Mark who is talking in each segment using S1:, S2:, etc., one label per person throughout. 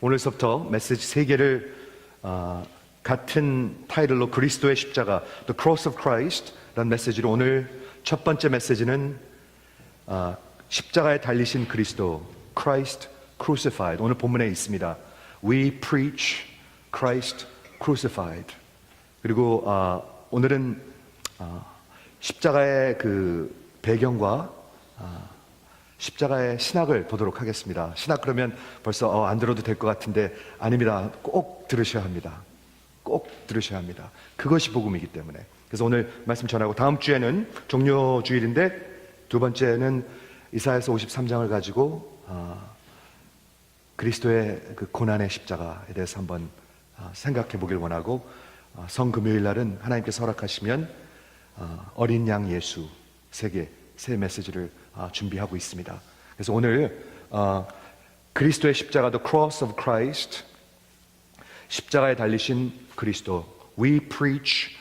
S1: 오늘서부터 메시지 세 개를 같은 타이틀로 그리스도의 십자가, The Cross of Christ 라는 메시지로 오늘 첫 번째 메시지는 십자가에 달리신 그리스도, Christ Crucified. 오늘 본문에 있습니다. We preach Christ Crucified. 그리고 오늘은 십자가의 그 배경과 십자가의 신학을 보도록 하겠습니다. 신학 그러면 벌써 안 들어도 될 것 같은데 아닙니다. 꼭 들으셔야 합니다. 꼭 들으셔야 합니다. 그것이 복음이기 때문에. 그래서 오늘 말씀 전하고 다음 주에는 종료주일인데 두 번째는 이사야서 53장을 가지고 그리스도의 그 고난의 십자가에 대해서 한번 생각해 보길 원하고, 성금요일 날은 하나님께서 허락하시면 어린 양 예수 새 메시지를 준비하고 있습니다. 그래서 오늘 그리스도의 십자가, The Cross of Christ, 십자가에 달리신 그리스도, We preach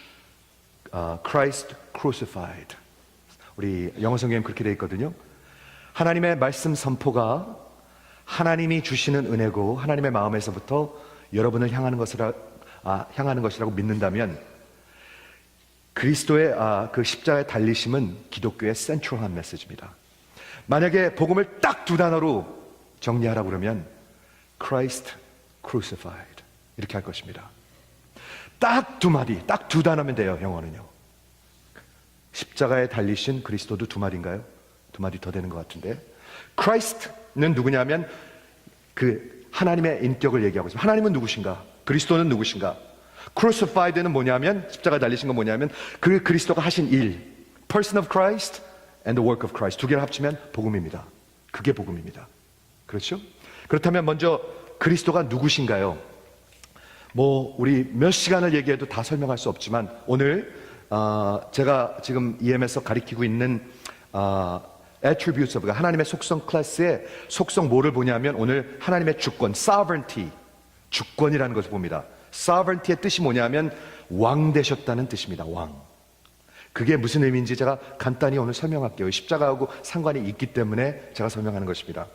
S1: Christ Crucified. 우리 영어 성경에 그렇게 되어 있거든요. 하나님의 말씀 선포가 하나님이 주시는 은혜고 하나님의 마음에서부터 여러분을 향하는 것이라고 믿는다면 그리스도의 그 십자가에 달리심은 기독교의 센트럴한 메시지입니다. 만약에 복음을 딱 두 단어로 정리하라고 그러면 Christ Crucified 이렇게 할 것입니다. 딱 두 마디, 딱 두 단어면 돼요. 영어는요. 십자가에 달리신 그리스도도 두 마디인가요? 두 마디 더 되는 것 같은데, Christ는 누구냐면 그 하나님의 인격을 얘기하고 있습니다. 하나님은 누구신가? 그리스도는 누구신가? Crucified는 뭐냐면, 십자가에 달리신 건 뭐냐면 그 그리스도가 하신 일, Person of Christ and the Work of Christ, 두 개를 합치면 복음입니다. 그게 복음입니다. 그렇죠? 그렇다면 먼저 그리스도가 누구신가요? 우리 몇 시간을 얘기해도 다 설명할 수 없지만 오늘 제가 지금 EM에서 가리키고 있는 attributes of God, 하나님의 속성 클래스의 속성 뭐를 보냐면 오늘 하나님의 주권, sovereignty, 주권이라는 것을 봅니다. sovereignty의 뜻이 뭐냐면 왕 되셨다는 뜻입니다. 왕. 그게 무슨 의미인지 제가 간단히 오늘 설명할게요. 십자가하고 상관이 있기 때문에 제가 설명하는 것입니다.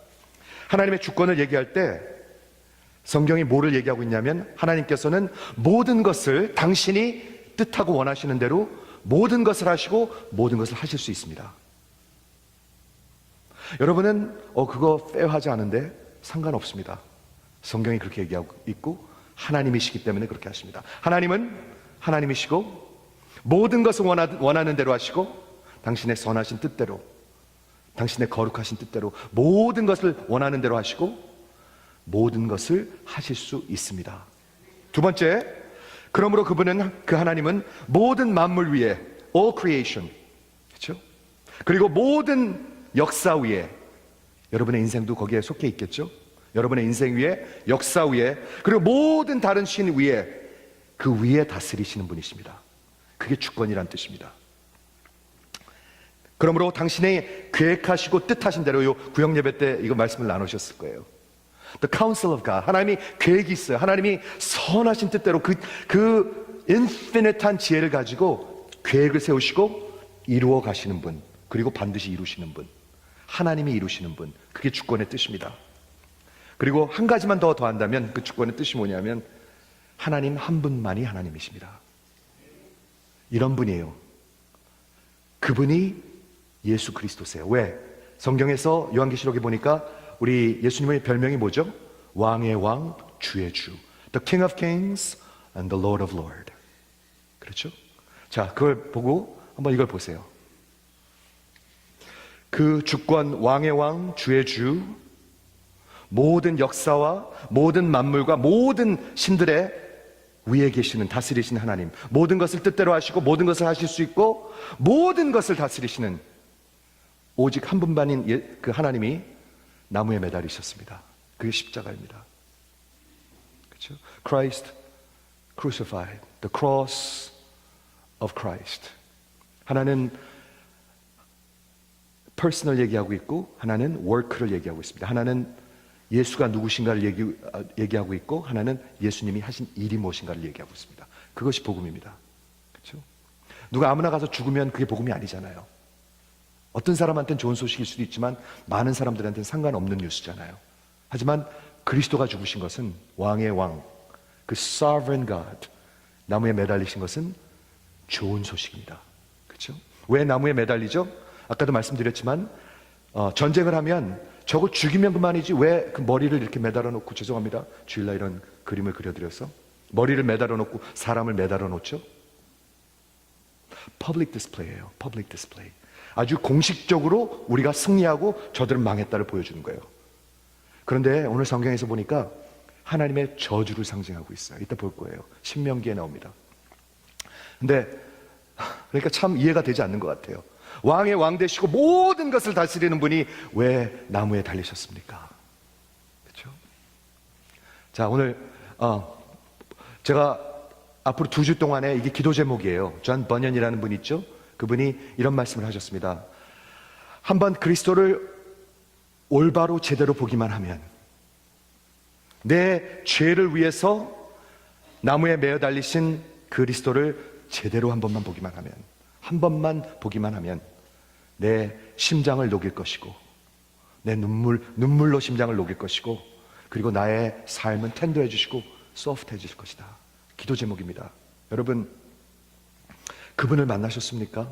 S1: 하나님의 주권을 얘기할 때 성경이 뭐를 얘기하고 있냐면 하나님께서는 모든 것을 당신이 뜻하고 원하시는 대로 모든 것을 하시고 모든 것을 하실 수 있습니다. 여러분은 그거 페어하지 않은데 상관없습니다. 성경이 그렇게 얘기하고 있고 하나님이시기 때문에 그렇게 하십니다. 하나님은 하나님이시고 모든 것을 원하는 대로 하시고 당신의 선하신 뜻대로, 당신의 거룩하신 뜻대로 모든 것을 원하는 대로 하시고 모든 것을 하실 수 있습니다. 두 번째, 그러므로 그 하나님은 모든 만물 위에, all creation, 그렇죠? 그리고 모든 역사 위에, 여러분의 인생도 거기에 속해 있겠죠? 여러분의 인생 위에, 역사 위에, 그리고 모든 다른 신 위에, 그 위에 다스리시는 분이십니다. 그게 주권이란 뜻입니다. 그러므로 당신의 계획하시고 뜻하신 대로 요 구역 예배 때 이거 말씀을 나누셨을 거예요. The counsel of God. 하나님이 계획이 있어요. 하나님이 선하신 뜻대로 그 infinite한 지혜를 가지고 계획을 세우시고 이루어 가시는 분, 그리고 반드시 이루시는 분, 하나님이 이루시는 분, 그게 주권의 뜻입니다. 그리고 한 가지만 더 더한다면 그 주권의 뜻이 뭐냐면 하나님 한 분만이 하나님이십니다. 이런 분이에요. 그분이 예수 그리스도세요. 왜? 성경에서 요한계시록에 보니까 우리 예수님의 별명이 뭐죠? 왕의 왕, 주의 주. The King of Kings and the Lord of Lords. 그렇죠? 자, 그걸 보고 한번 이걸 보세요. 그 주권, 왕의 왕, 주의 주, 모든 역사와 모든 만물과 모든 신들의 위에 계시는, 다스리시는 하나님, 모든 것을 뜻대로 하시고 모든 것을 하실 수 있고 모든 것을 다스리시는 오직 한 분만인 그 하나님이 나무에 매달리셨습니다. 그게 십자가입니다. 그렇죠? Christ crucified, the cross of Christ. 하나는 person을 얘기하고 있고 하나는 work를 얘기하고 있습니다. 하나는 예수가 누구신가를 얘기하고 있고 하나는 예수님이 하신 일이 무엇인가를 얘기하고 있습니다. 그것이 복음입니다. 그렇죠? 누가 아무나 가서 죽으면 그게 복음이 아니잖아요. 어떤 사람한테는 좋은 소식일 수도 있지만 많은 사람들한테는 상관없는 뉴스잖아요. 하지만 그리스도가 죽으신 것은 왕의 왕, 그 sovereign God, 나무에 매달리신 것은 좋은 소식입니다. 그렇죠? 왜 나무에 매달리죠? 아까도 말씀드렸지만 전쟁을 하면 저걸 죽이면 그만이지 왜 그 머리를 이렇게 매달아 놓고, 죄송합니다, 주일날 이런 그림을 그려드려서 머리를 매달아 놓고 사람을 매달아 놓죠? 퍼블릭 디스플레이예요. 퍼블릭 디스플레이. 아주 공식적으로 우리가 승리하고 저들은 망했다를 보여주는 거예요. 그런데 오늘 성경에서 보니까 하나님의 저주를 상징하고 있어요. 이따 볼 거예요. 신명기에 나옵니다. 근데 그러니까 참 이해가 되지 않는 것 같아요. 왕의 왕 되시고 모든 것을 다스리는 분이 왜 나무에 달리셨습니까? 그렇죠? 자, 오늘 제가 앞으로 2주 동안에 이게 기도 제목이에요. 존 버년이라는 분 있죠? 그분이 이런 말씀을 하셨습니다. 한번 그리스도를 올바로 제대로 보기만 하면, 내 죄를 위해서 나무에 매어 달리신 그리스도를 제대로 한 번만 보기만 하면, 한 번만 보기만 하면 내 심장을 녹일 것이고, 내 눈물로 심장을 녹일 것이고, 그리고 나의 삶은 텐더해지시고 소프트해질 것이다. 기도 제목입니다. 여러분, 그분을 만나셨습니까?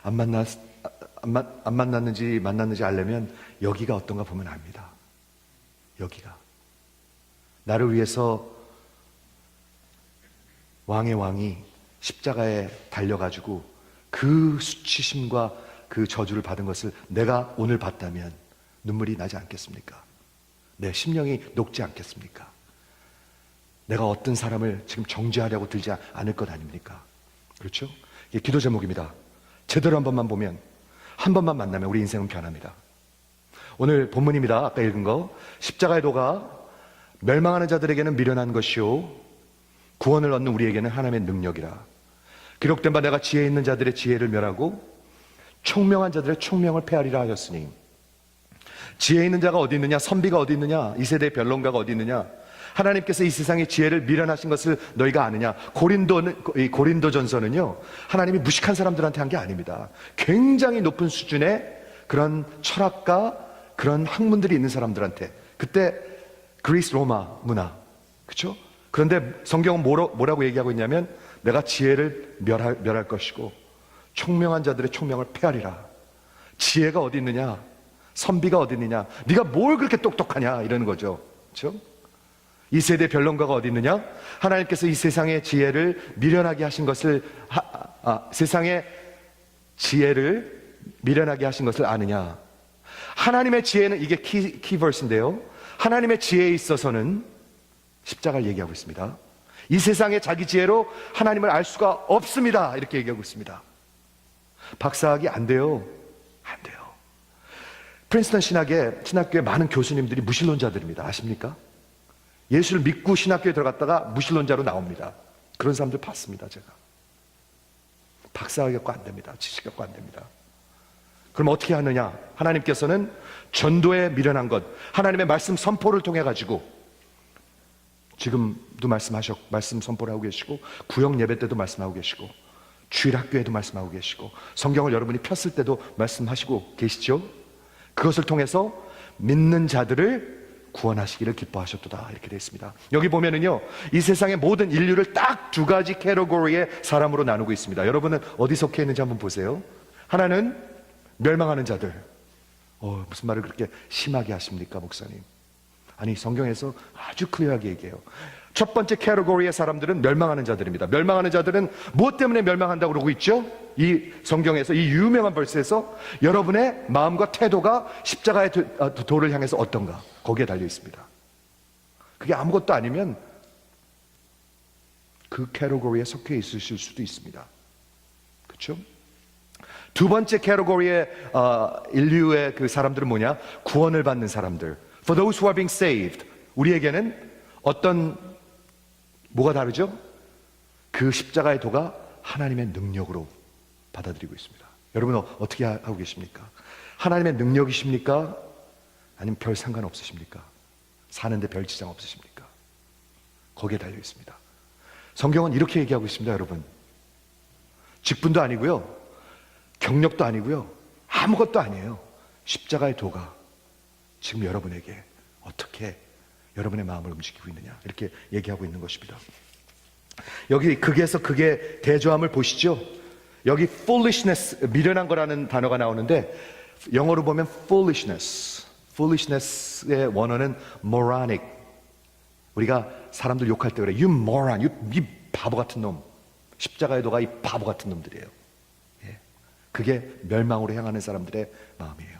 S1: 안 만났는지 만났는지 알려면 여기가 어떤가 보면 압니다. 여기가 나를 위해서 왕의 왕이 십자가에 달려가지고 그 수치심과 그 저주를 받은 것을 내가 오늘 봤다면 눈물이 나지 않겠습니까? 내 심령이 녹지 않겠습니까? 내가 어떤 사람을 지금 정죄하려고 들지 않을 것 아닙니까? 그렇죠? 이게 기도 제목입니다. 제대로 한 번만 보면, 한 번만 만나면 우리 인생은 변합니다. 오늘 본문입니다. 아까 읽은 거, 십자가의 도가 멸망하는 자들에게는 미련한 것이요 구원을 얻는 우리에게는 하나님의 능력이라. 기록된 바 내가 지혜 있는 자들의 지혜를 멸하고 총명한 자들의 총명을 폐하리라 하였으니, 지혜 있는 자가 어디 있느냐? 선비가 어디 있느냐? 이 세대의 변론가가 어디 있느냐? 하나님께서 이 세상의 지혜를 미련하신 것을 너희가 아느냐? 고린도전서는요, 하나님이 무식한 사람들한테 한 게 아닙니다. 굉장히 높은 수준의 그런 철학가, 그런 학문들이 있는 사람들한테. 그때 그리스 로마 문화, 그렇죠? 그런데 성경은 뭐라고 얘기하고 있냐면, 내가 지혜를 멸할 것이고 총명한 자들의 총명을 폐하리라. 지혜가 어디 있느냐? 선비가 어디 있느냐? 네가 뭘 그렇게 똑똑하냐? 이러는 거죠. 그렇죠? 이 세대 변론가가 어디 있느냐? 하나님께서 이 세상의 지혜를 미련하게 하신 것을 세상의 지혜를 미련하게 하신 것을 아느냐? 하나님의 지혜는, 이게 키버스인데요, 하나님의 지혜에 있어서는 십자가를 얘기하고 있습니다. 이 세상의 자기 지혜로 하나님을 알 수가 없습니다. 이렇게 얘기하고 있습니다. 박사학위 안 돼요. 안 돼요. 프린스턴 신학교에 많은 교수님들이 무신론자들입니다. 아십니까? 예수를 믿고 신학교에 들어갔다가 무신론자로 나옵니다. 그런 사람들 봤습니다. 제가. 박사학위 갖고 안 됩니다. 지식 갖고 안 됩니다. 그럼 어떻게 하느냐? 하나님께서는 전도에 미련한 것, 하나님의 말씀 선포를 통해 가지고, 지금도 말씀 선포를 하고 계시고, 구역 예배 때도 말씀하고 계시고, 주일 학교에도 말씀하고 계시고, 성경을 여러분이 폈을 때도 말씀하시고 계시죠? 그것을 통해서 믿는 자들을 구원하시기를 기뻐하셨도다. 이렇게 되어 있습니다. 여기 보면은요, 이 세상의 모든 인류를 딱 2가지 캐러고리의 사람으로 나누고 있습니다. 여러분은 어디 속해 있는지 한번 보세요. 하나는 멸망하는 자들. 무슨 말을 그렇게 심하게 하십니까, 목사님? 아니, 성경에서 아주 클리어하게 얘기해요. 첫 번째 캐러고리의 사람들은 멸망하는 자들입니다. 멸망하는 자들은 무엇 때문에 멸망한다고 그러고 있죠? 이 성경에서, 이 유명한 벌스에서 여러분의 마음과 태도가 십자가의 도를 향해서 어떤가, 거기에 달려 있습니다. 그게 아무것도 아니면 그 캐러고리에 속해 있으실 수도 있습니다. 그렇죠? 두 번째 캐러고리의 인류의 그 사람들은 뭐냐? 구원을 받는 사람들. For those who are being saved. 우리에게는 뭐가 다르죠? 그 십자가의 도가 하나님의 능력으로 받아들이고 있습니다. 여러분은 어떻게 하고 계십니까? 하나님의 능력이십니까? 아니면 별 상관없으십니까? 사는데 별 지장 없으십니까? 거기에 달려 있습니다. 성경은 이렇게 얘기하고 있습니다. 여러분, 직분도 아니고요, 경력도 아니고요, 아무것도 아니에요. 십자가의 도가 지금 여러분에게 어떻게 여러분의 마음을 움직이고 있느냐 이렇게 얘기하고 있는 것입니다. 여기 극에서 극의 대조함을 보시죠. 여기 foolishness, 미련한 거라는 단어가 나오는데 영어로 보면 foolishess의 원어는 moronic. 우리가 사람들 욕할 때 그래, you moron, 이 바보 같은 놈. 십자가의 도가 이 바보 같은 놈들이에요. 예. 그게 멸망으로 향하는 사람들의 마음이에요.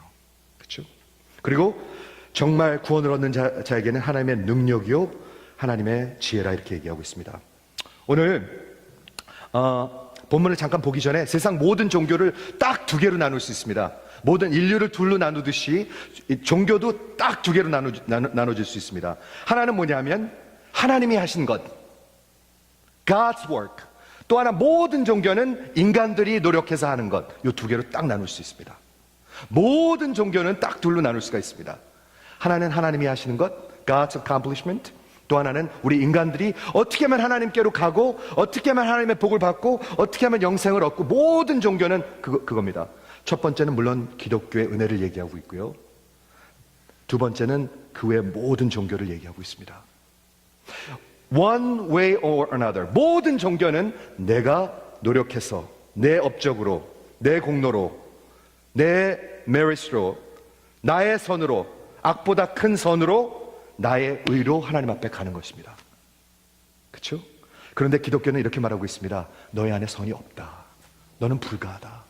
S1: 그렇죠? 그리고 정말 구원을 얻는 자에게는 하나님의 능력이요 하나님의 지혜라 이렇게 얘기하고 있습니다. 오늘 본문을 잠깐 보기 전에 세상 모든 종교를 딱 두 개로 나눌 수 있습니다. 모든 인류를 둘로 나누듯이 종교도 딱 두 개로 나눠질 수 있습니다. 하나는 뭐냐면 하나님이 하신 것, God's work. 또 하나 모든 종교는 인간들이 노력해서 하는 것. 이 두 개로 딱 나눌 수 있습니다. 모든 종교는 딱 둘로 나눌 수가 있습니다. 하나는 하나님이 하시는 것, God's accomplishment. 또 하나는 우리 인간들이 어떻게 하면 하나님께로 가고 어떻게 하면 하나님의 복을 받고 어떻게 하면 영생을 얻고, 모든 종교는 그겁니다. 첫 번째는 물론 기독교의 은혜를 얘기하고 있고요. 두 번째는 그 외 모든 종교를 얘기하고 있습니다. One way or another. 모든 종교는 내가 노력해서 내 업적으로, 내 공로로, 내 메리트로, 나의 선으로, 악보다 큰 선으로, 나의 의로 하나님 앞에 가는 것입니다. 그렇죠? 그런데 기독교는 이렇게 말하고 있습니다. 너희 안에 선이 없다. 너는 불가하다.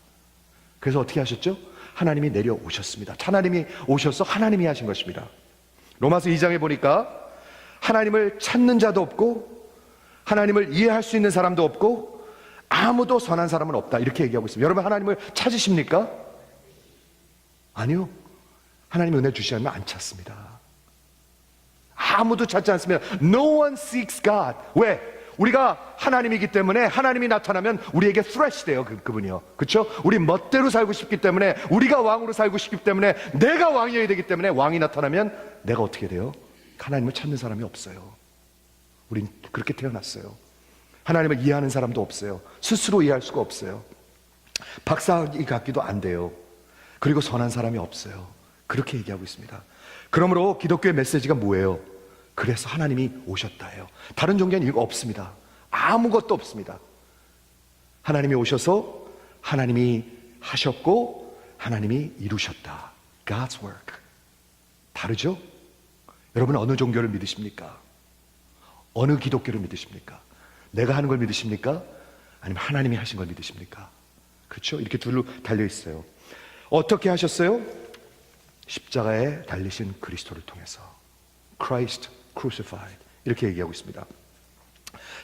S1: 그래서 어떻게 하셨죠? 하나님이 내려오셨습니다. 하나님이 오셔서 하나님이 하신 것입니다. 로마서 2장에 보니까 하나님을 찾는 자도 없고 하나님을 이해할 수 있는 사람도 없고 아무도 선한 사람은 없다 이렇게 얘기하고 있습니다. 여러분 하나님을 찾으십니까? 아니요. 하나님 은혜 주시면 안 찾습니다. 아무도 찾지 않습니다. No one seeks God. 왜? 우리가 하나님이기 때문에 하나님이 나타나면 우리에게 threat 돼요. 그분이요. 그렇죠? 우리 멋대로 살고 싶기 때문에, 우리가 왕으로 살고 싶기 때문에, 내가 왕이어야 되기 때문에 왕이 나타나면 내가 어떻게 돼요? 하나님을 찾는 사람이 없어요. 우린 그렇게 태어났어요. 하나님을 이해하는 사람도 없어요. 스스로 이해할 수가 없어요. 박사학위 갖기도 안 돼요. 그리고 선한 사람이 없어요. 그렇게 얘기하고 있습니다. 그러므로 기독교의 메시지가 뭐예요? 그래서 하나님이 오셨다예요. 다른 종교는 이거 없습니다. 아무것도 없습니다. 하나님이 오셔서 하나님이 하셨고 하나님이 이루셨다. God's work. 다르죠? 여러분 어느 종교를 믿으십니까? 어느 기독교를 믿으십니까? 내가 하는 걸 믿으십니까? 아니면 하나님이 하신 걸 믿으십니까? 그렇죠? 이렇게 둘로 달려 있어요. 어떻게 하셨어요? 십자가에 달리신 그리스도를 통해서. Christ crucified. 이렇게 얘기하고 있습니다.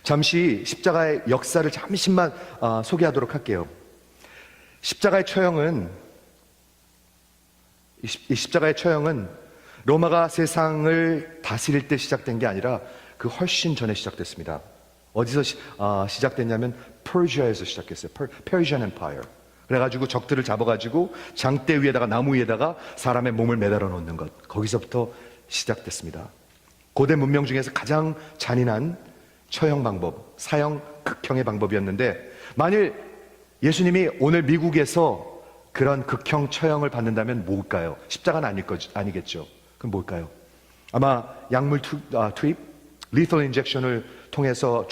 S1: 잠시 십자가의 역사를 잠시만 소개하도록 할게요. 십자가의 처형은, 이 십자가의 처형은 로마가 세상을 다스릴 때 시작된 게 아니라 그 훨씬 전에 시작됐습니다. 어디서 시작됐냐면 퍼시아에서 시작했어요. Persian Empire. 그래가지고 적들을 잡아가지고 장대 위에다가, 나무 위에다가 사람의 몸을 매달아 놓는 것, 거기서부터 시작됐습니다. 고대 문명 중에서 가장 잔인한 처형 방법, 사형 극형의 방법이었는데, 만일 예수님이 오늘 미국에서 그런 극형 처형을 받는다면 뭘까요? 십자가는 아니겠죠. 그럼 뭘까요? 아마 약물 투입, lethal injection을 통해서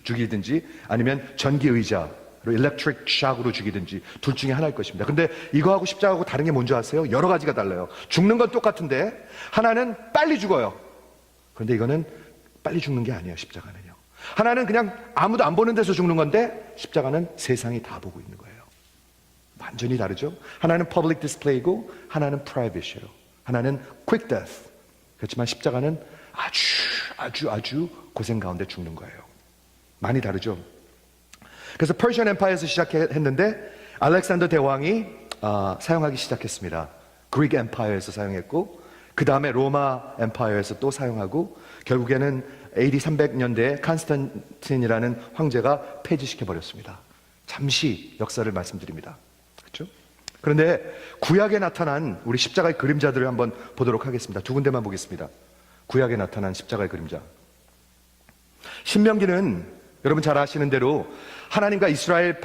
S1: 죽이든지 아니면 전기 의자, 일렉트릭 샥으로 죽이든지 둘 중에 하나일 것입니다. 근데 이거하고 십자가하고 다른 게 뭔지 아세요? 여러 가지가 달라요. 죽는 건 똑같은데 하나는 빨리 죽어요. 그런데 이거는 빨리 죽는 게 아니에요. 십자가는요. 하나는 그냥 아무도 안 보는 데서 죽는 건데 십자가는 세상이 다 보고 있는 거예요. 완전히 다르죠? 하나는 public display고 하나는 private예요. 하나는 quick death. 그렇지만 십자가는 아주 고생 가운데 죽는 거예요. 많이 다르죠? 그래서 퍼시안 엠파이어에서 시작했는데 알렉산더 대왕이 사용하기 시작했습니다. 그리스 엠파이어에서 사용했고, 그 다음에 로마 엠파이어에서 또 사용하고, 결국에는 AD 300년대에 칸스탄틴이라는 황제가 폐지시켜버렸습니다. 잠시 역사를 말씀드립니다. 그렇죠? 그런데 구약에 나타난 우리 십자가의 그림자들을 한번 보도록 하겠습니다. 두 군데만 보겠습니다. 구약에 나타난 십자가의 그림자. 신명기는 여러분 잘 아시는 대로 하나님과 이스라엘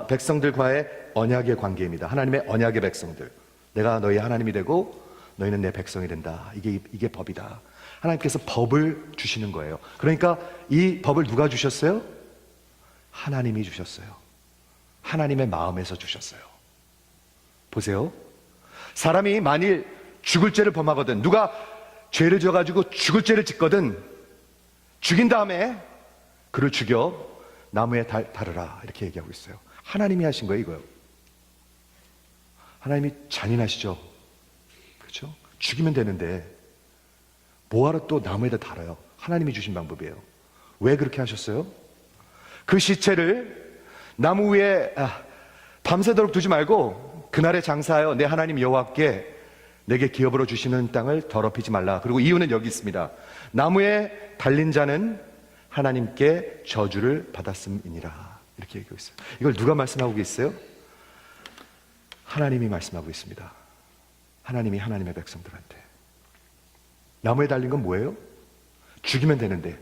S1: 백성들과의 언약의 관계입니다. 하나님의 언약의 백성들. 내가 너희 하나님이 되고 너희는 내 백성이 된다. 이게 법이다. 하나님께서 법을 주시는 거예요. 그러니까 이 법을 누가 주셨어요? 하나님이 주셨어요. 하나님의 마음에서 주셨어요. 보세요. 사람이 만일 죽을 죄를 범하거든, 누가 죄를 져가지고 죽을 죄를 짓거든, 죽인 다음에 그를 죽여 나무에 달으라, 이렇게 얘기하고 있어요. 하나님이 하신 거예요, 이거요. 하나님이 잔인하시죠? 그렇죠? 죽이면 되는데 뭐하러 또 나무에다 달아요? 하나님이 주신 방법이에요. 왜 그렇게 하셨어요? 그 시체를 나무 위에 밤새도록 두지 말고 그날에 장사하여 내 하나님 여호와께 내게 기업으로 주시는 땅을 더럽히지 말라. 그리고 이유는 여기 있습니다. 나무에 달린 자는 하나님께 저주를 받았음이니라. 이렇게 얘기하고 있어요. 이걸 누가 말씀하고 계세요? 하나님이 말씀하고 있습니다. 하나님이 하나님의 백성들한테. 나무에 달린 건 뭐예요? 죽이면 되는데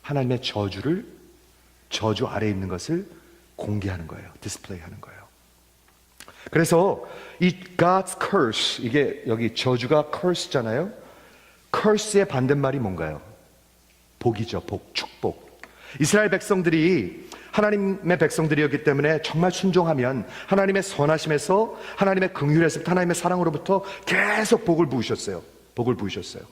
S1: 하나님의 저주 아래에 있는 것을 공개하는 거예요. 디스플레이 하는 거예요. 그래서 이 God's curse, 이게 여기 저주가 curse잖아요. curse의 반대말이 뭔가요? 복이죠. 복, 축복. 이스라엘 백성들이 하나님의 백성들이었기 때문에 정말 순종하면 하나님의 선하심에서, 하나님의 긍휼에서부터, 하나님의 사랑으로부터 계속 복을 부으셨어요. 복을 부으셨어요.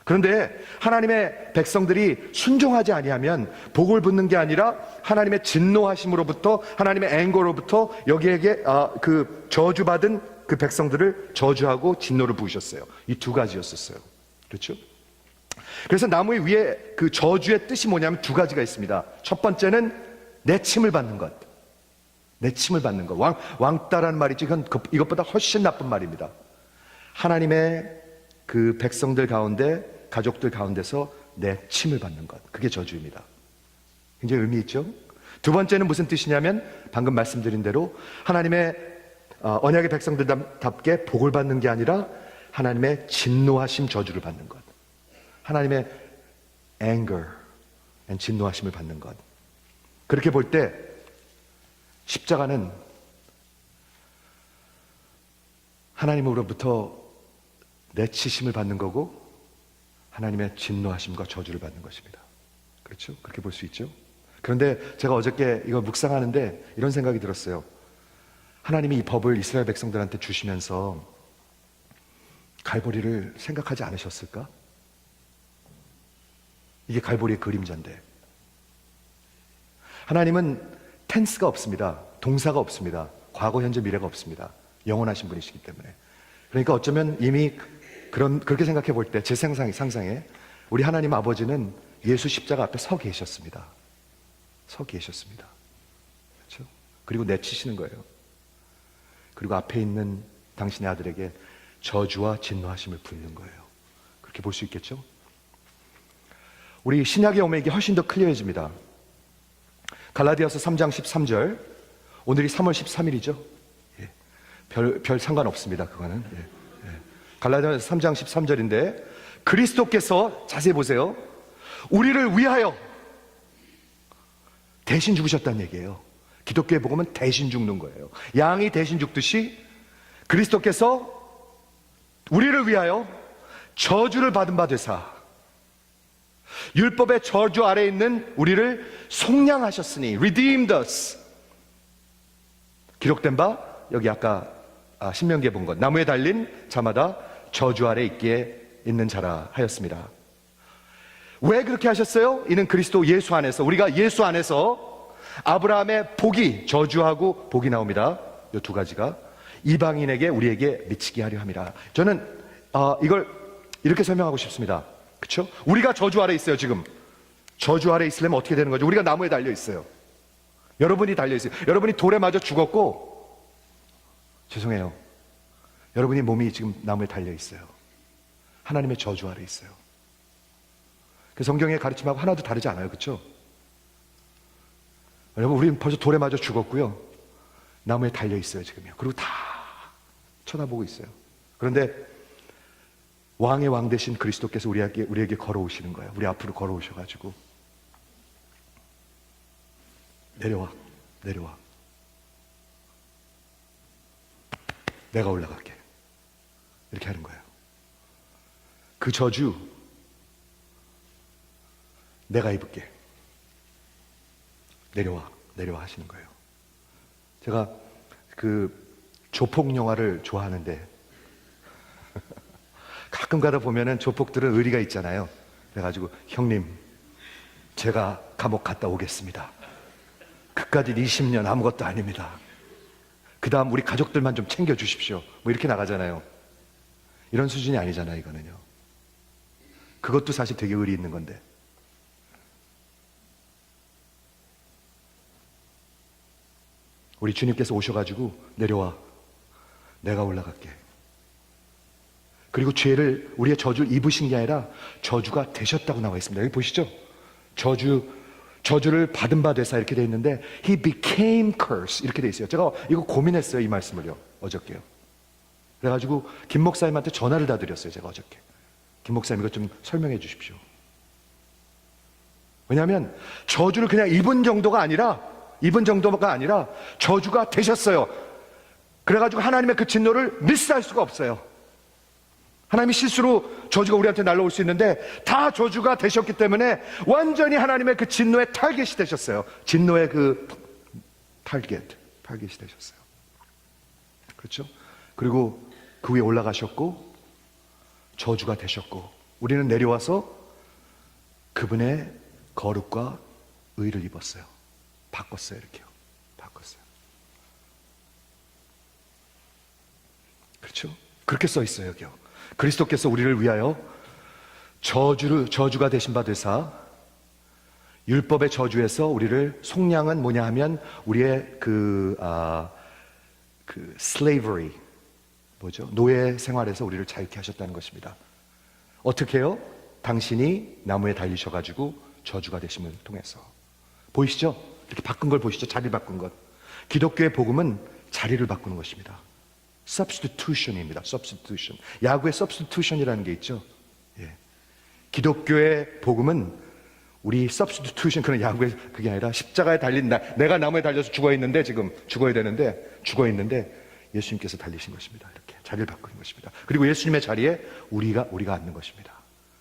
S1: 그런데 하나님의 백성들이 순종하지 아니하면 복을 붓는 게 아니라 하나님의 진노하심으로부터, 하나님의 앵거로부터 여기에게 그 저주받은 그 백성들을 저주하고 진노를 부으셨어요. 이 두 가지였었어요. 그렇죠? 그래서 나무 위에 그 저주의 뜻이 뭐냐면 두 가지가 있습니다. 첫 번째는 내침을 받는 것. 내침을 받는 것. 왕따라는 말이지, 이것보다 훨씬 나쁜 말입니다. 하나님의 그 백성들 가운데, 가족들 가운데서 내침을 받는 것. 그게 저주입니다. 굉장히 의미 있죠? 두 번째는 무슨 뜻이냐면 방금 말씀드린 대로 하나님의 언약의 백성들답게 복을 받는 게 아니라 하나님의 진노하심, 저주를 받는 것. 하나님의 anger, 진노하심을 받는 것. 그렇게 볼 때 십자가는 하나님으로부터 내치심을 받는 거고 하나님의 진노하심과 저주를 받는 것입니다. 그렇죠? 그렇게 볼 수 있죠? 그런데 제가 어저께 이거 묵상하는데 이런 생각이 들었어요. 하나님이 이 법을 이스라엘 백성들한테 주시면서 갈보리를 생각하지 않으셨을까? 이게 갈보리의 그림자인데, 하나님은 텐스가 없습니다. 동사가 없습니다. 과거, 현재, 미래가 없습니다. 영원하신 분이시기 때문에. 그러니까 어쩌면 이미 그렇게 생각해 볼 때 제 상상에 우리 하나님 아버지는 예수 십자가 앞에 서 계셨습니다. 서 계셨습니다. 그렇죠? 그리고 내치시는 거예요. 그리고 앞에 있는 당신의 아들에게 저주와 진노하심을 붓는 거예요. 그렇게 볼 수 있겠죠? 우리 신약에 오면 이게 훨씬 더 클리어해집니다. 갈라디아서 3장 13절. 오늘이 3월 13일이죠. 예. 별 상관없습니다. 그거는. 예. 예. 갈라디아서 3장 13절인데 그리스도께서, 자세히 보세요, 우리를 위하여 대신 죽으셨다는 얘기예요. 기독교의 복음은 대신 죽는 거예요. 양이 대신 죽듯이 그리스도께서 우리를 위하여 저주를 받은 바 되사 율법의 저주 아래에 있는 우리를 속량하셨으니, redeemed us. 기록된 바, 여기 아까 신명기에 본 것, 나무에 달린 자마다 저주 아래 있기에 있는 자라 하였습니다. 왜 그렇게 하셨어요? 이는 그리스도 예수 안에서, 우리가 예수 안에서 아브라함의 복이, 저주하고 복이 나옵니다. 이 두 가지가 이방인에게, 우리에게 미치게 하려 함이라. 저는 이걸 이렇게 설명하고 싶습니다. 그렇죠? 우리가 저주 아래 있어요. 지금 저주 아래 있으려면 어떻게 되는 거죠? 우리가 나무에 달려 있어요. 여러분이 달려 있어요. 여러분이 돌에 맞아 죽었고, 죄송해요, 여러분이 몸이 지금 나무에 달려 있어요. 하나님의 저주 아래 있어요. 그 성경의 가르침하고 하나도 다르지 않아요. 그렇죠? 여러분, 우리는 벌써 돌에 맞아 죽었고요, 나무에 달려 있어요 지금요. 그리고 다 쳐다보고 있어요. 그런데 왕의 왕 되신 그리스도께서 우리에게 걸어오시는 거예요. 우리 앞으로 걸어오셔가지고 내려와, 내가 올라갈게, 이렇게 하는 거예요. 그 저주 내가 입을게. 내려와 하시는 거예요. 제가 그 조폭 영화를 좋아하는데 가끔 가다 보면은 조폭들은 의리가 있잖아요. 그래가지고 형님 제가 감옥 갔다 오겠습니다. 그까짓 20년 아무것도 아닙니다. 그 다음 우리 가족들만 좀 챙겨주십시오. 뭐 이렇게 나가잖아요. 이런 수준이 아니잖아요, 이거는요. 그것도 사실 되게 의리 있는 건데. 우리 주님께서 오셔가지고 내려와. 내가 올라갈게. 그리고 죄를, 우리의 저주를 입으신 게 아니라 저주가 되셨다고 나와 있습니다. 여기 보시죠. 저주를 받은 바 되사 이렇게 돼 있는데 He became curse 이렇게 돼 있어요. 제가 이거 고민했어요, 이 말씀을요. 어저께요. 그래가지고 김 목사님한테 전화를 다 드렸어요, 제가 어저께. 김 목사님 이거 좀 설명해 주십시오. 왜냐하면 저주를 그냥 입은 정도가 아니라 저주가 되셨어요. 그래가지고 하나님의 그 진노를 미스할 수가 없어요. 하나님이 실수로 저주가 우리한테 날라올 수 있는데 다 저주가 되셨기 때문에 완전히 하나님의 그 진노의 타겟이 되셨어요. 진노의 그 타겟이 되셨어요. 그렇죠? 그리고 그 위에 올라가셨고 저주가 되셨고 우리는 내려와서 그분의 거룩과 의를 입었어요. 바꿨어요. 이렇게요. 바꿨어요. 그렇죠? 그렇게 써 있어요. 여기요. 그리스도께서 우리를 위하여 저주가 되신 바 되사 율법의 저주에서 우리를 속량은 뭐냐 하면 우리의 그 slavery 뭐죠? 노예 생활에서 우리를 자유케 하셨다는 것입니다. 어떻게 해요? 당신이 나무에 달리셔가지고 저주가 되심을 통해서. 보이시죠? 이렇게 바꾼 걸 보시죠? 자리 바꾼 것. 기독교의 복음은 자리를 바꾸는 것입니다. substitution입니다. substitution. 야구의 substitution이라는 게 있죠. 예. 기독교의 복음은 우리 substitution 그런 야구의 그게 아니라 십자가에 달린 내가 나무에 달려서 죽어 있는데 지금 죽어 있는데 예수님께서 달리신 것입니다. 이렇게 자리를 바꾸는 것입니다. 그리고 예수님의 자리에 우리가 앉는 것입니다.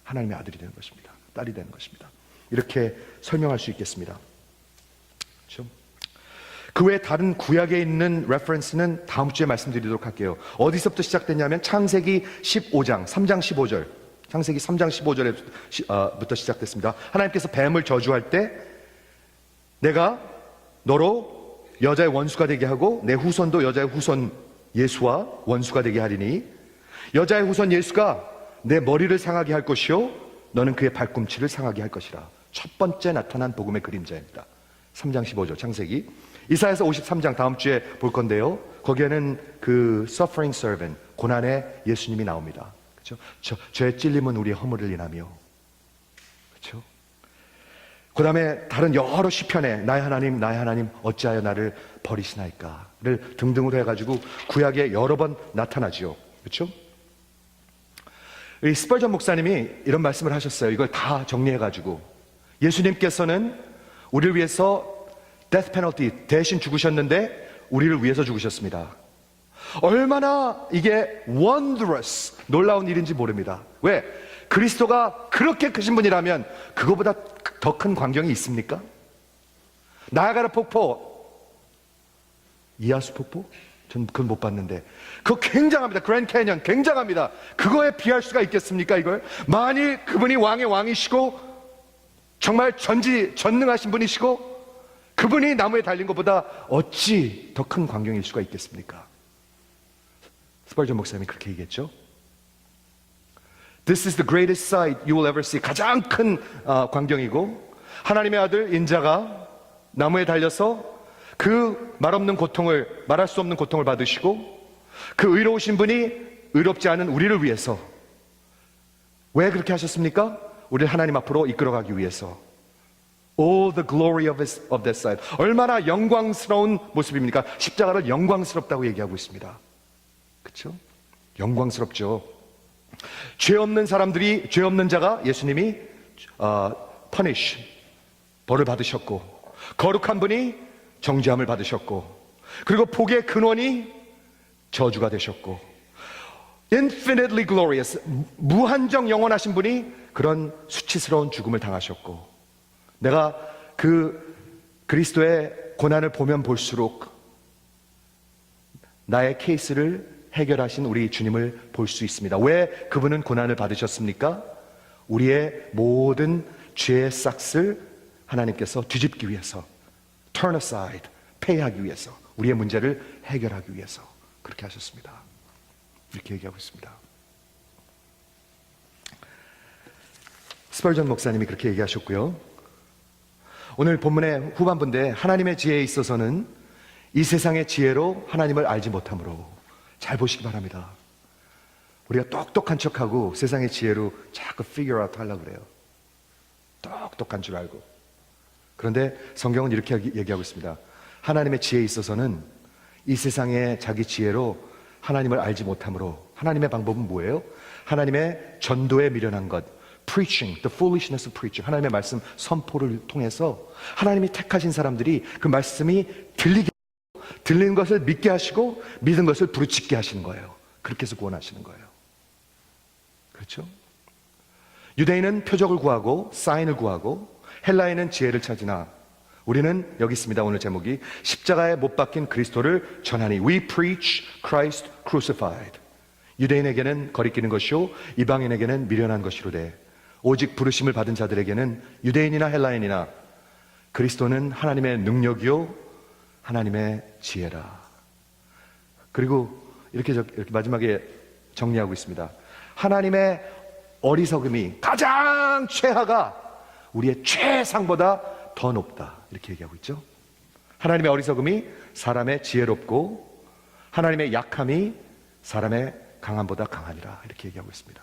S1: 하나님의 아들이 되는 것입니다. 딸이 되는 것입니다. 이렇게 설명할 수 있겠습니다. 그렇죠? 그 외에 다른 구약에 있는 레퍼런스는 다음 주에 말씀드리도록 할게요. 어디서부터 시작됐냐면 창세기 15장 3장 15절 창세기 3장 15절부터 시작됐습니다. 하나님께서 뱀을 저주할 때 내가 너로 여자의 원수가 되게 하고 내 후손도 여자의 후손 예수와 원수가 되게 하리니 여자의 후손 예수가 내 머리를 상하게 할 것이요 너는 그의 발꿈치를 상하게 할 것이라. 첫 번째 나타난 복음의 그림자입니다. 3장 15절 창세기. 이사야서 53장 다음 주에 볼 건데요. 거기에는 그 suffering servant 고난의 예수님이 나옵니다. 그렇죠? 저의 찔림은 우리의 허물을 인하며. 그렇죠? 그다음에 다른 여러 시편에 나의 하나님 어찌하여 나를 버리시나이까를 등등으로 해가지고 구약에 여러 번 나타나지요. 그렇죠? 이 스펄전 목사님이 이런 말씀을 하셨어요. 이걸 다 정리해가지고 예수님께서는 우리를 위해서 death penalty 대신 죽으셨는데 우리를 위해서 죽으셨습니다. 얼마나 이게 wondrous 놀라운 일인지 모릅니다. 왜? 그리스도가 그렇게 크신 분이라면 그거보다 더 큰 광경이 있습니까? 나야가라 폭포, 이하수 폭포? 전 그건 못 봤는데 그거 굉장합니다. 그랜드 캐니언 굉장합니다. 그거에 비할 수가 있겠습니까? 이걸 만일 그분이 왕의 왕이시고 정말 전능하신 분이시고 그분이 나무에 달린 것보다 어찌 더 큰 광경일 수가 있겠습니까? 스펄전 목사님이 그렇게 얘기했죠. This is the greatest sight you will ever see. 가장 큰 광경이고 하나님의 아들 인자가 나무에 달려서 그 말없는 고통을 말할 수 없는 고통을 받으시고 그 의로우신 분이 의롭지 않은 우리를 위해서 왜 그렇게 하셨습니까? 우리를 하나님 앞으로 이끌어가기 위해서. All the glory of that sight. 얼마나 영광스러운 모습입니까? 십자가를 영광스럽다고 얘기하고 있습니다. 그렇죠? 영광스럽죠. 죄 없는 자가 예수님이 punish 벌을 받으셨고 거룩한 분이 정죄함을 받으셨고 그리고 복의 근원이 저주가 되셨고 infinitely glorious, 무한정 영원하신 분이 그런 수치스러운 죽음을 당하셨고, 내가 그 그리스도의 고난을 보면 볼수록 나의 케이스를 해결하신 우리 주님을 볼 수 있습니다. 왜 그분은 고난을 받으셨습니까? 우리의 모든 죄의 싹을 하나님께서 뒤집기 위해서, turn aside, 폐하기 위해서, 우리의 문제를 해결하기 위해서 그렇게 하셨습니다. 이렇게 얘기하고 있습니다. 스펄전 목사님이 그렇게 얘기하셨고요. 오늘 본문의 후반부인데, 하나님의 지혜에 있어서는 이 세상의 지혜로 하나님을 알지 못하므로, 잘 보시기 바랍니다. 우리가 똑똑한 척하고 세상의 지혜로 자꾸 figure out 하려고 그래요. 똑똑한 줄 알고. 그런데 성경은 이렇게 얘기하고 있습니다. 하나님의 지혜에 있어서는 이 세상의 자기 지혜로 하나님을 알지 못하므로, 하나님의 방법은 뭐예요? 하나님의 전도에 미련한 것, preaching, the foolishness of preaching, 하나님의 말씀 선포를 통해서 하나님이 택하신 사람들이 그 말씀이 들리는 것을 믿게 하시고 믿은 것을 부르짖게 하시는 거예요. 그렇게 해서 구원하시는 거예요. 그렇죠? 유대인은 표적을 구하고 사인을 구하고, 헬라인은 지혜를 찾으나 우리는 여기 있습니다. 오늘 제목이 십자가에 못 박힌 그리스도를 전하니, We preach Christ crucified. 유대인에게는 거리끼는 것이요 이방인에게는 미련한 것이로되, 오직 부르심을 받은 자들에게는 유대인이나 헬라인이나 그리스도는 하나님의 능력이요 하나님의 지혜라. 그리고 이렇게 마지막에 정리하고 있습니다. 하나님의 어리석음이, 가장 최하가 우리의 최상보다 더 높다, 이렇게 얘기하고 있죠. 하나님의 어리석음이 사람의 지혜롭고 하나님의 약함이 사람의 강함보다 강하니라, 이렇게 얘기하고 있습니다.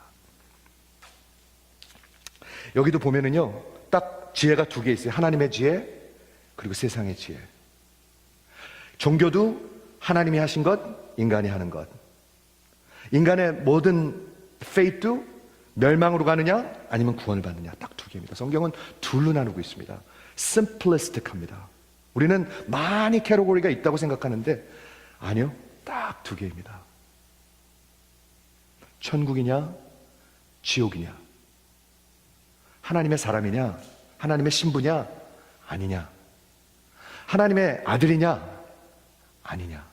S1: 여기도 보면은요, 딱 지혜가 두 개 있어요. 하나님의 지혜, 그리고 세상의 지혜. 종교도 하나님이 하신 것, 인간이 하는 것. 인간의 모든 faith도 멸망으로 가느냐 아니면 구원을 받느냐, 딱 두 개입니다. 성경은 둘로 나누고 있습니다. simplistic합니다. 우리는 많이 캐러고리가 있다고 생각하는데 아니요, 딱 두 개입니다. 천국이냐 지옥이냐, 하나님의 사람이냐 하나님의 신부냐 아니냐, 하나님의 아들이냐 아니냐.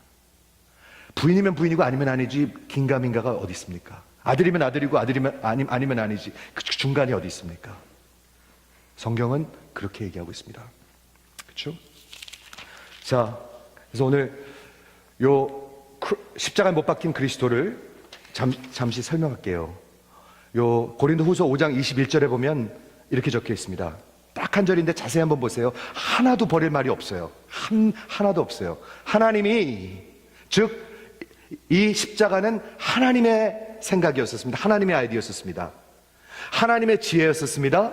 S1: 부인이면 부인이고 아니면 아니지, 긴가민가가 어디 있습니까? 아들이면 아들이고 아니면 아니지, 그 중간이 어디 있습니까? 성경은 그렇게 얘기하고 있습니다. 그렇죠? 자, 그래서 오늘 요 십자가에 못 박힌 그리스도를 잠시 설명할게요. 요 고린도후서 5장 21절에 보면 이렇게 적혀 있습니다. 딱 한 절인데 자세히 한번 보세요. 하나도 버릴 말이 없어요. 하나도 없어요. 하나님이, 즉 이 십자가는 하나님의 생각이었었습니다. 하나님의 아이디어였었습니다. 하나님의 지혜였었습니다.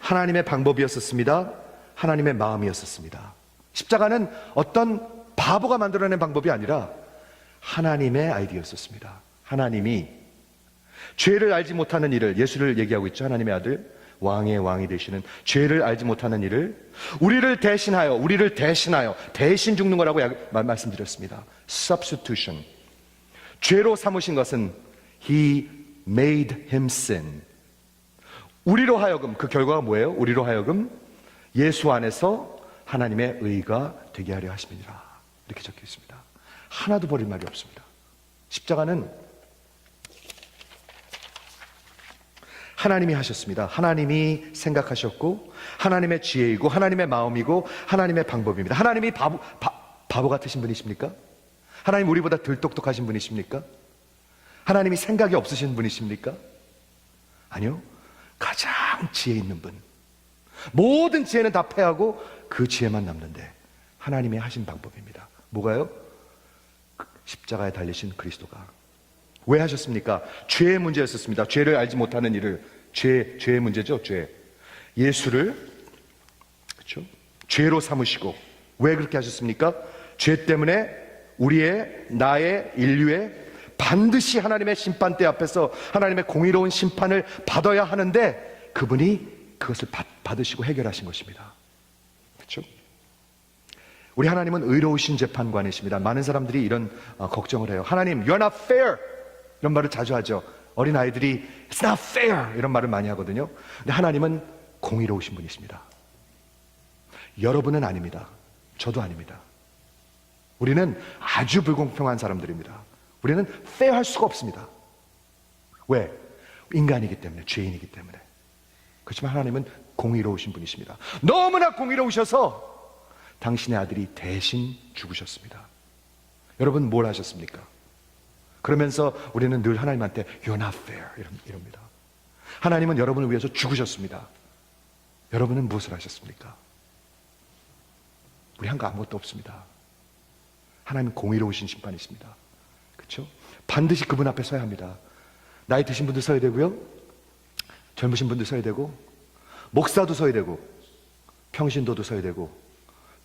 S1: 하나님의 방법이었었습니다. 하나님의 마음이었었습니다. 십자가는 어떤 바보가 만들어낸 방법이 아니라 하나님의 아이디어였었습니다. 하나님이 죄를 알지 못하는 이를, 예수를 얘기하고 있죠. 하나님의 아들, 왕의 왕이 되시는, 죄를 알지 못하는 이를 우리를 대신하여 대신 죽는 거라고 말씀드렸습니다. substitution. 죄로 삼으신 것은 He made him sin. 우리로 하여금, 그 결과가 뭐예요? 우리로 하여금 예수 안에서 하나님의 의가 되게 하려 하심이니라, 이렇게 적혀 있습니다. 하나도 버릴 말이 없습니다. 십자가는 하나님이 하셨습니다. 하나님이 생각하셨고 하나님의 지혜이고 하나님의 마음이고 하나님의 방법입니다. 하나님이 바보 같으신 분이십니까? 하나님 우리보다 덜 똑똑하신 분이십니까? 하나님이 생각이 없으신 분이십니까? 아니요, 가장 지혜 있는 분. 모든 지혜는 다 패하고 그 지혜만 남는데 하나님이 하신 방법입니다. 뭐가요? 십자가에 달리신 그리스도가. 왜 하셨습니까? 죄의 문제였었습니다. 죄를 알지 못하는 일을, 죄의 문제죠. 죄. 예수를, 그렇죠? 죄로 삼으시고. 왜 그렇게 하셨습니까? 죄 때문에 나의 인류의 반드시 하나님의 심판대 앞에서 하나님의 공의로운 심판을 받아야 하는데 그분이 그것을 받으시고 해결하신 것입니다. 그렇죠? 우리 하나님은 의로우신 재판관이십니다. 많은 사람들이 이런 걱정을 해요. 하나님, you're not fair. 이런 말을 자주 하죠. 어린아이들이 It's not fair 이런 말을 많이 하거든요. 근데 하나님은 공의로우신 분이십니다. 여러분은 아닙니다. 저도 아닙니다. 우리는 아주 불공평한 사람들입니다. 우리는 fair할 수가 없습니다. 왜? 인간이기 때문에, 죄인이기 때문에. 그렇지만 하나님은 공의로우신 분이십니다. 너무나 공의로우셔서 당신의 아들이 대신 죽으셨습니다. 여러분 뭘 하셨습니까? 그러면서 우리는 늘 하나님한테 You're not fair 이럽니다. 하나님은 여러분을 위해서 죽으셨습니다. 여러분은 무엇을 하셨습니까? 우리 한 거 아무것도 없습니다. 하나님은 공의로우신 심판이십니다. 그렇죠? 반드시 그분 앞에 서야 합니다. 나이 드신 분도 서야 되고요, 젊으신 분도 서야 되고, 목사도 서야 되고, 평신도도 서야 되고,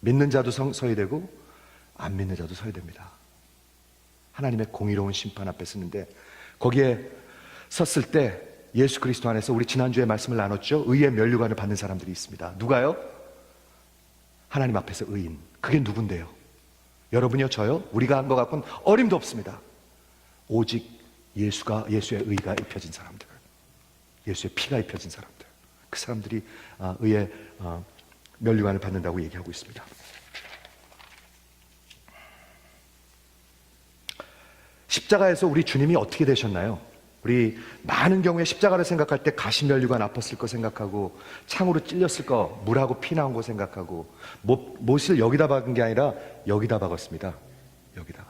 S1: 믿는 자도 서야 되고, 안 믿는 자도 서야 됩니다. 하나님의 공의로운 심판 앞에 서는데, 거기에 섰을 때 예수 그리스도 안에서 우리 지난주에 말씀을 나눴죠. 의의 면류관을 받는 사람들이 있습니다. 누가요? 하나님 앞에서 의인. 그게 누군데요? 여러분이요, 저요? 우리가 한 것 같고는 어림도 없습니다. 오직 예수의 의가 입혀진 사람들, 예수의 피가 입혀진 사람들, 그 사람들이 의의 면류관을 받는다고 얘기하고 있습니다. 십자가에서 우리 주님이 어떻게 되셨나요? 우리 많은 경우에 십자가를 생각할 때 가시면류관 아팠을 거 생각하고, 창으로 찔렸을 거, 물하고 피 나온 거 생각하고, 못을 여기다 박은 게 아니라 여기다 박았습니다. 여기다가.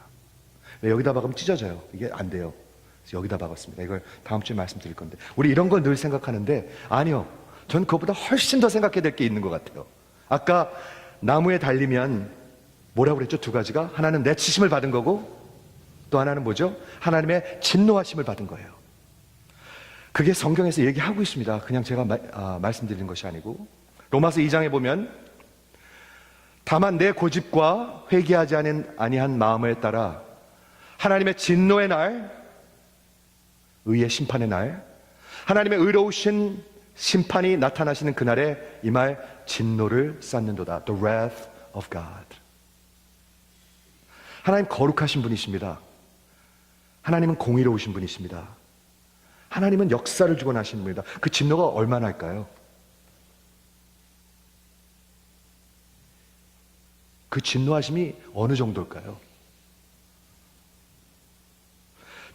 S1: 여기다 박으면 찢어져요. 이게 안 돼요. 그래서 여기다 박았습니다. 이걸 다음 주에 말씀드릴 건데, 우리 이런 걸 늘 생각하는데, 아니요, 전 그것보다 훨씬 더 생각해야 될 게 있는 것 같아요. 아까 나무에 달리면 뭐라고 그랬죠? 두 가지가. 하나는 내치심을 받은 거고, 또 하나는 뭐죠? 하나님의 진노하심을 받은 거예요. 그게 성경에서 얘기하고 있습니다. 그냥 제가 말씀드리는 것이 아니고, 로마서 2장에 보면 다만 내 고집과 회개하지 아니한 마음에 따라 하나님의 진노의 날, 의의 심판의 날, 하나님의 의로우신 심판이 나타나시는 그날에 이 말 진노를 쌓는도다. The wrath of God. 하나님 거룩하신 분이십니다. 하나님은 공의로우신 분이십니다. 하나님은 역사를 주관하시는 분이다. 그 진노가 얼마나 할까요? 그 진노하심이 어느 정도일까요?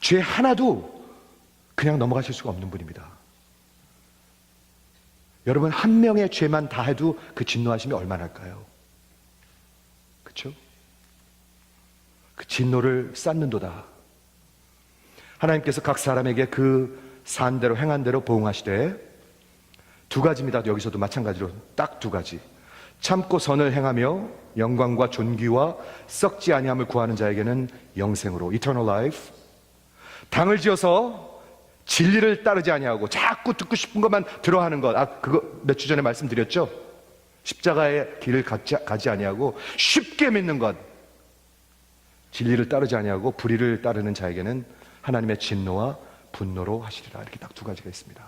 S1: 죄 하나도 그냥 넘어가실 수가 없는 분입니다. 여러분, 한 명의 죄만 다 해도 그 진노하심이 얼마나 할까요? 그렇죠? 그 진노를 쌓는도다. 하나님께서 각 사람에게 그 산대로 행한 대로 보응하시되, 두 가지입니다. 여기서도 마찬가지로 딱 두 가지. 참고 선을 행하며 영광과 존귀와 썩지 아니함을 구하는 자에게는 영생으로, eternal life. 당을 지어서 진리를 따르지 아니하고 자꾸 듣고 싶은 것만 들어하는 것. 그거 몇 주 전에 말씀드렸죠? 십자가의 길을 가지 아니하고 쉽게 믿는 것. 진리를 따르지 아니하고 불의를 따르는 자에게는 하나님의 진노와 분노로 하시리라. 이렇게 딱 두 가지가 있습니다.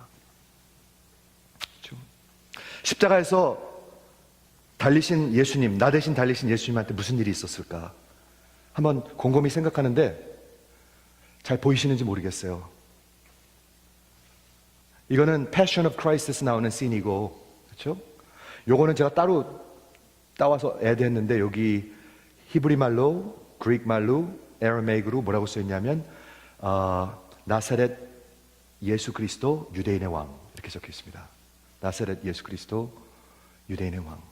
S1: 그렇죠? 십자가에서 달리신 예수님, 나 대신 달리신 예수님한테 무슨 일이 있었을까? 한번 곰곰이 생각하는데 잘 보이시는지 모르겠어요. 이거는 Passion of Christ에서 나오는 씬이고, 그렇죠? 요거는 제가 따로 따와서 애드했는데, 여기 히브리 말로, 그릭 말로, 아라메이크로 뭐라고 써있냐면 나사렛 예수 그리스도 유대인의 왕, 이렇게 적혀 있습니다. 나사렛 예수 그리스도 유대인의 왕.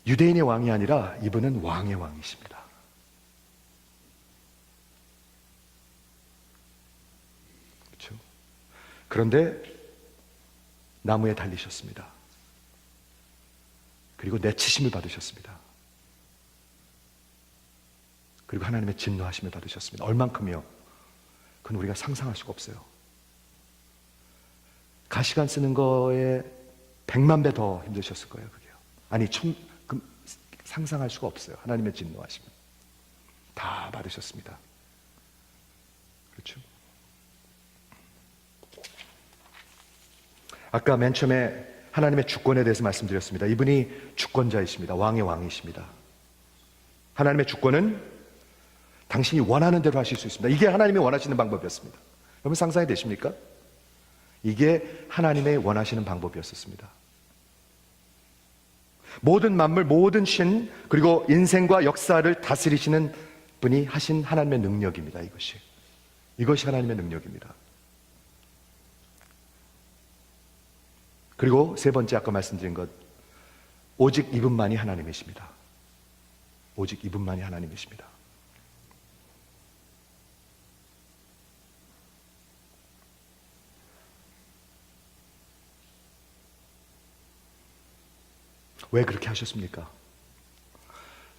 S1: 유대인의 왕이 아니라 이분은 왕의 왕이십니다. 그렇죠? 그런데 나무에 달리셨습니다. 그리고 내치심을 받으셨습니다. 그리고 하나님의 진노하심을 받으셨습니다. 얼만큼이요? 그건 우리가 상상할 수가 없어요. 가시관 쓰는 거에 100만 배 더 힘드셨을 거예요. 그게요. 아니, 상상할 수가 없어요. 하나님의 진노하심을 다 받으셨습니다. 그렇죠? 아까 맨 처음에 하나님의 주권에 대해서 말씀드렸습니다. 이분이 주권자이십니다. 왕의 왕이십니다. 하나님의 주권은 당신이 원하는 대로 하실 수 있습니다. 이게 하나님이 원하시는 방법이었습니다. 여러분 상상이 되십니까? 이게 하나님의 원하시는 방법이었습니다. 모든 만물, 모든 신, 그리고 인생과 역사를 다스리시는 분이 하신 하나님의 능력입니다. 이것이 하나님의 능력입니다. 그리고 세 번째, 아까 말씀드린 것, 오직 이분만이 하나님이십니다. 오직 이분만이 하나님이십니다. 왜 그렇게 하셨습니까?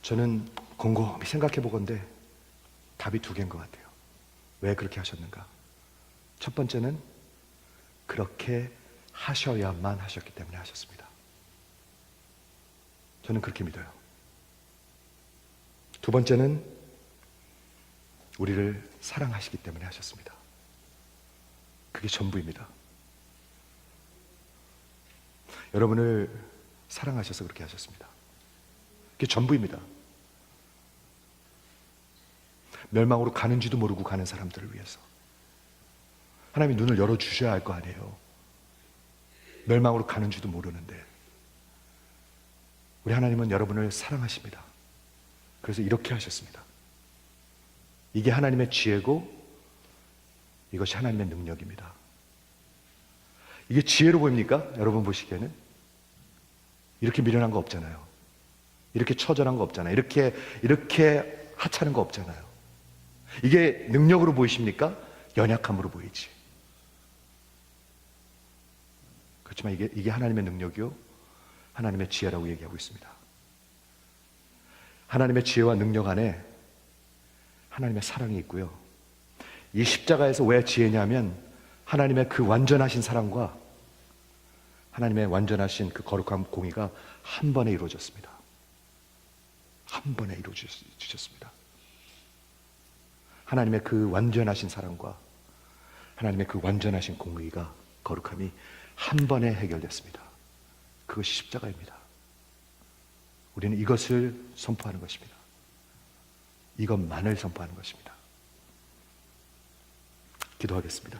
S1: 저는 곰곰이 생각해 보건대 답이 두 개인 것 같아요. 왜 그렇게 하셨는가? 첫 번째는 그렇게 하셔야만 하셨기 때문에 하셨습니다. 저는 그렇게 믿어요. 두 번째는 우리를 사랑하시기 때문에 하셨습니다. 그게 전부입니다. 여러분을 사랑하셔서 그렇게 하셨습니다. 그게 전부입니다. 멸망으로 가는지도 모르고 가는 사람들을 위해서 하나님이 눈을 열어주셔야 할 거 아니에요. 멸망으로 가는지도 모르는데 우리 하나님은 여러분을 사랑하십니다. 그래서 이렇게 하셨습니다. 이게 하나님의 지혜고 이것이 하나님의 능력입니다. 이게 지혜로 보입니까? 여러분 보시기에는 이렇게 미련한 거 없잖아요. 이렇게 처절한 거 없잖아요. 이렇게 하찮은 거 없잖아요. 이게 능력으로 보이십니까? 연약함으로 보이지. 그렇지만 이게 하나님의 능력이요, 하나님의 지혜라고 얘기하고 있습니다. 하나님의 지혜와 능력 안에 하나님의 사랑이 있고요. 이 십자가에서 왜 지혜냐면 하나님의 그 완전하신 사랑과 하나님의 완전하신 그 거룩한 공의가 한 번에 이루어졌습니다. 한 번에 이루어주셨습니다. 하나님의 그 완전하신 사랑과 하나님의 그 완전하신 공의가, 거룩함이 한 번에 해결됐습니다. 그것이 십자가입니다. 우리는 이것을 선포하는 것입니다. 이것만을 선포하는 것입니다. 기도하겠습니다.